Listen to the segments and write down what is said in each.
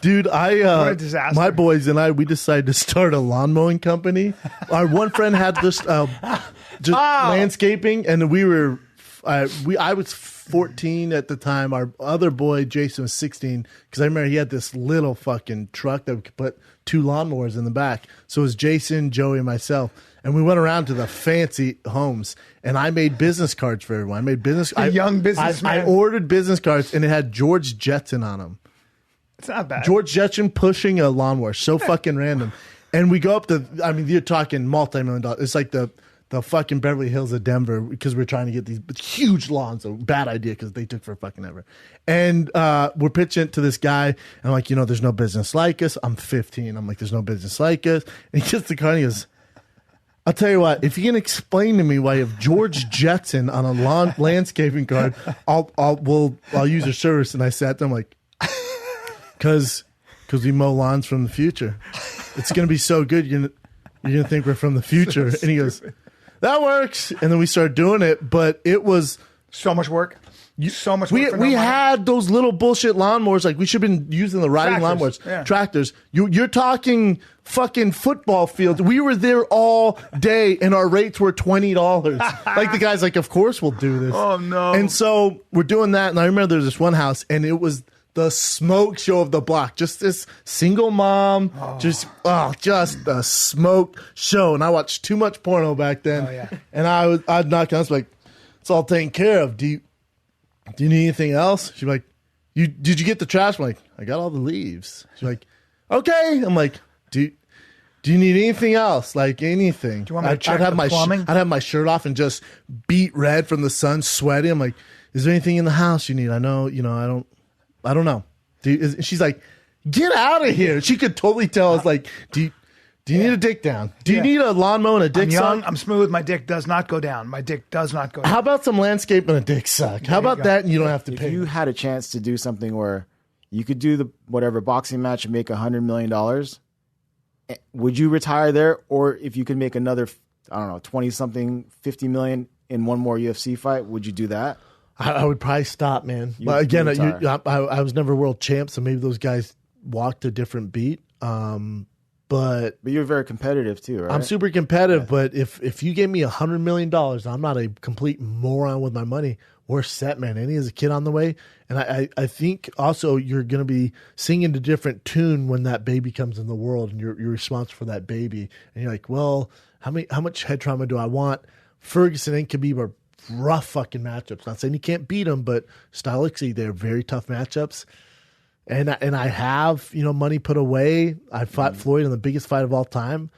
Dude, What a disaster. my boys and we decided to start a lawn mowing company. Our one friend had this just landscaping, and I was 14 at the time. Our other boy, Jason, was 16, because I remember he had this little fucking truck that we could put 2 lawnmowers in the back. So it was Jason, Joey, and myself. And we went around to the fancy homes, and I made business cards for everyone. I made young businessman. I ordered business cards, and it had George Jetson on them. It's not bad. George Jetson pushing a lawnmower. So fucking random. And we go up to, I mean, you're talking multi-million dollars. It's like the fucking Beverly Hills of Denver, because we're trying to get these huge lawns. A bad idea, because they took for fucking ever. And we're pitching it to this guy. And I'm like, there's no business like us. I'm 15. I'm like, there's no business like us. And he gets the car and he goes, I'll tell you what, if you can explain to me why you have George Jetson on a landscaping card, I'll use your service. And I sat there, I'm like, because we mow lawns from the future. It's going to be so good. You're going to think we're from the future. And he goes, that works. And then we started doing it, but it was so much work. So much work. We had those little bullshit lawnmowers. Like, we should have been using the riding lawnmowers. Tractors. You're talking fucking football fields. We were there all day, and our rates were $20. Like, the guy's like, of course we'll do this. Oh, no. And so we're doing that. And I remember there was this one house, and it was the smoke show of the block. Just this single mom, just a smoke show. And I watched too much porno back then. Oh, yeah. And I'd knock on. I was like, it's all taken care of. Do you need anything else? She's like, did you get the trash? I'm like, I got all the leaves. She's like, okay. I'm like, do you need anything else? Like, anything? Do you want me to check the plumbing? I'd have my shirt off and just beat red from the sun, sweaty. I'm like, is there anything in the house you need? I know, I don't know. She's like, get out of here. She could totally tell. I was like, do you need a dick down? Do you need a lawnmower and a dick suck? I'm young, I'm smooth, my dick does not go down. My dick does not go down. How about some landscape and a dick suck? How about that, and you don't have to pay? If you had a chance to do something where you could do the whatever boxing match and make $100 million, would you retire there? Or if you could make another, I don't know, 20-something, 50 million in one more UFC fight, would you do that? I would probably stop, man. But again, I was never world champ, so maybe those guys walked a different beat. But you're very competitive too, right? I'm super competitive, but if you gave me $100 million, I'm not a complete moron with my money. We're set, man. Annie has a kid on the way, and I think also you're going to be singing a different tune when that baby comes in the world, and you're responsible for that baby. And you're like, well, how much head trauma do I want? Ferguson and Khabib are rough fucking matchups. Not saying you can't beat them, but stylistically they're very tough matchups. And I have, money put away. I fought Floyd in the biggest fight of all time.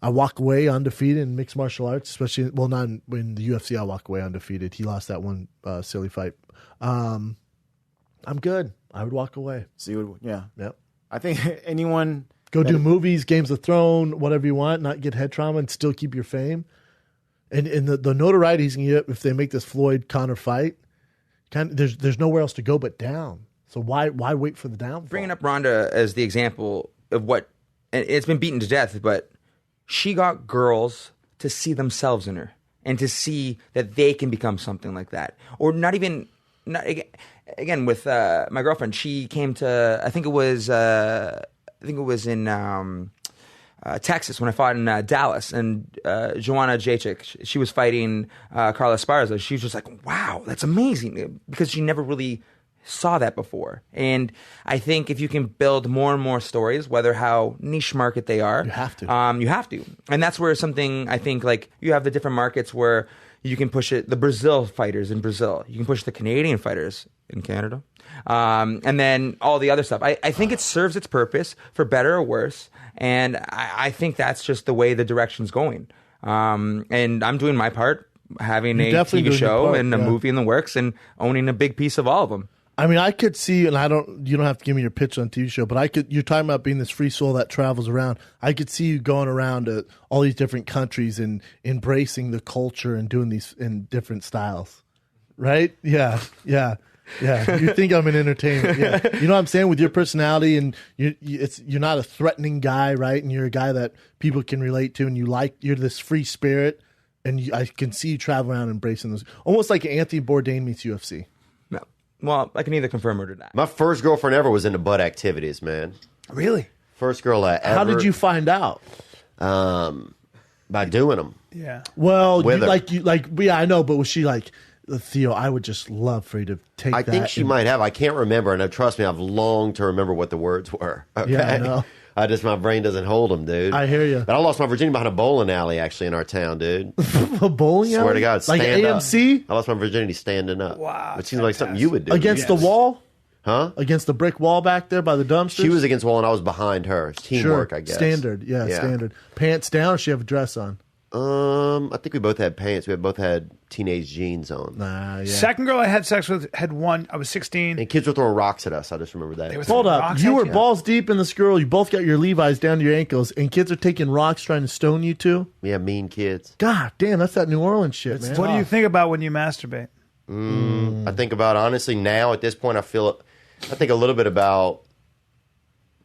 I walk away undefeated in mixed martial arts, especially, not in the UFC. I walk away undefeated. He lost that one silly fight. I'm good. I would walk away. So you would, yeah. Yep. I think anyone go do movies, Games of Thrones, whatever you want, not get head trauma and still keep your fame. And the notoriety he's going to get if they make this Floyd-Conor fight, there's nowhere else to go but down. So why wait for the downfall? Bringing up Ronda as the example of what, and it's been beaten to death, but she got girls to see themselves in her and to see that they can become something like that. Or not even, again, with my girlfriend, she came to, I think it was in Texas when I fought in Dallas, and Joanna Jacek, she was fighting Carla Esparza. She was just like, wow, that's amazing, because she never really saw that before. And I think if you can build more and more stories, whether how niche market they are, you have to. And that's where something, I think, like, you have the different markets where you can push it, the Brazil fighters in Brazil, you can push the Canadian fighters in Canada, and then all the other stuff. I think it serves its purpose for better or worse, and I think that's just the way the direction's going. And I'm doing my part, having a TV show and a movie in the works, and owning a big piece of all of them. I mean, I could see, and you don't have to give me your pitch on TV show, but you're talking about being this free soul that travels around. I could see you going around to all these different countries and embracing the culture and doing these in different styles. Right? Yeah. You think I'm an entertainer. Yeah. You know what I'm saying? With your personality, and you're not a threatening guy, right? And you're a guy that people can relate to, and you're this free spirit, and I can see you travel around embracing those. Almost like Anthony Bourdain meets UFC. Well, I can either confirm or deny. My first girlfriend ever was into butt activities, man. Really? First girl I ever. How did you find out? By doing them. Yeah. Well, With her. yeah, I know, but was she like, Theo, I would just love for you to take I that. think she might have. I can't remember, and trust me, I've longed to remember what the words were. Okay? Yeah, I know. My brain doesn't hold them, dude. I hear you. But I lost my virginity behind a bowling alley, actually, in our town, dude. A bowling alley? Swear to God, like stand AMC? up. I lost my virginity standing up. Wow, Which seems like something you would do. Against the wall? Huh? Against the brick wall back there by the dumpsters? She was against the wall, and I was behind her. It's teamwork, sure. I guess. Standard, yeah, standard. Pants down, or she have a dress on? I think we both had pants. We both had teenage jeans on. Nah, yeah. Second girl I had sex with had one. I was 16. And kids were throwing rocks at us. I just remember that. They was Hold throwing up. rocks You at were balls deep in this girl. You both got your Levi's down to your ankles, and kids are taking rocks trying to stone you too? Yeah, mean kids. God damn, that's that New Orleans shit, man. What do you think about when you masturbate? I think about, honestly, now at this point, I think a little bit about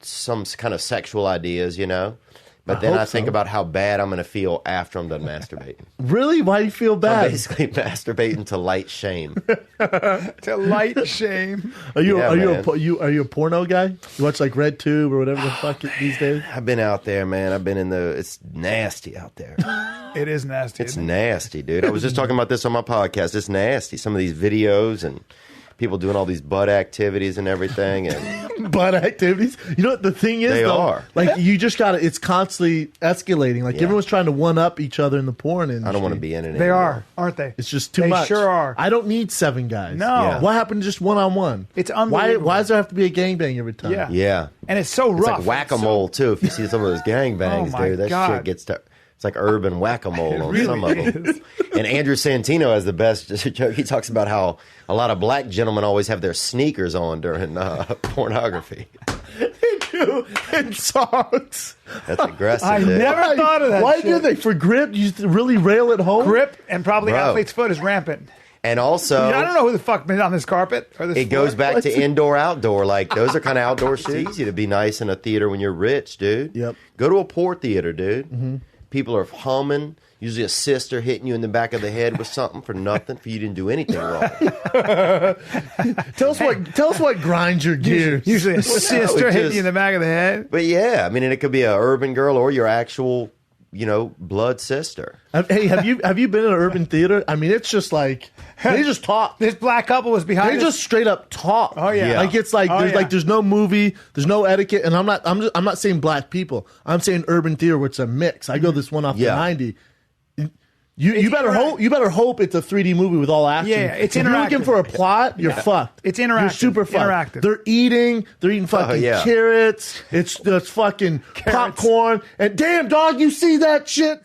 some kind of sexual ideas, you know? But then I think about how bad I'm going to feel after I'm done masturbating. Really? Why do you feel I'm bad? basically masturbating to light shame. To light shame. Are you Yeah, are you a porno guy? You watch like Red Tube or whatever the fuck these days? I've been out there, man. I've been it's nasty out there. It is nasty. It's nasty, dude. I was just talking about this on my podcast. It's nasty. Some of these videos and people doing all these butt activities and everything. And Butt activities. You know what the thing is? They though? are. Like you just got to. It's constantly escalating. Like Yeah. everyone's trying to one up each other in the porn industry. I don't want to be in it They anymore. are, aren't they? It's just too They much. sure are. I don't need 7 guys. No. Yeah. What happened to just one-on-one? It's Why unbelievable. does there have to be a gangbang every time? Yeah. Yeah. And it's so It's rough. like whack-a-mole, too. If you see some of those gangbangs, Oh, my dude, that God. shit gets to... It's like urban whack-a-mole on really some of them. And Andrew Santino has the best joke. He talks about how a lot of black gentlemen always have their sneakers on during pornography. In songs. That's aggressive, I dude. never thought of that Why shit. do they? For grip? You really rail it home? Grip and probably Bro. athlete's foot is rampant. And also... I don't know who the fuck been on this carpet or this It goes floor. back to indoor-outdoor. Like, those are kind of outdoor shit. It's easy to be nice in a theater when you're rich, dude. Yep. Go to a poor theater, dude. People are humming. Usually a sister hitting you in the back of the head with something for nothing, for you didn't do anything wrong. Tell us what grinds your gears. Usually a sister hitting just- you in the back of the head. But yeah, I mean, and it could be an urban girl or your actual, blood sister. Hey, have you been in an urban theater? I mean, it's just like they just talk. This black couple was behind They us. just straight up talk. Oh, yeah. Like it's like Oh, there's yeah. like there's no movie, there's no etiquette, and I'm not saying black people. I'm saying urban theater, where it's a mix. I go this one off Yeah. the 90. You better hope it's a 3D movie with all action. Yeah, it's if you're looking interactive. for a plot, you're fucked. It's You're interactive. super fucked. Interactive. They're eating fucking yeah. carrots. It's fucking popcorn. And damn dog, you see that shit?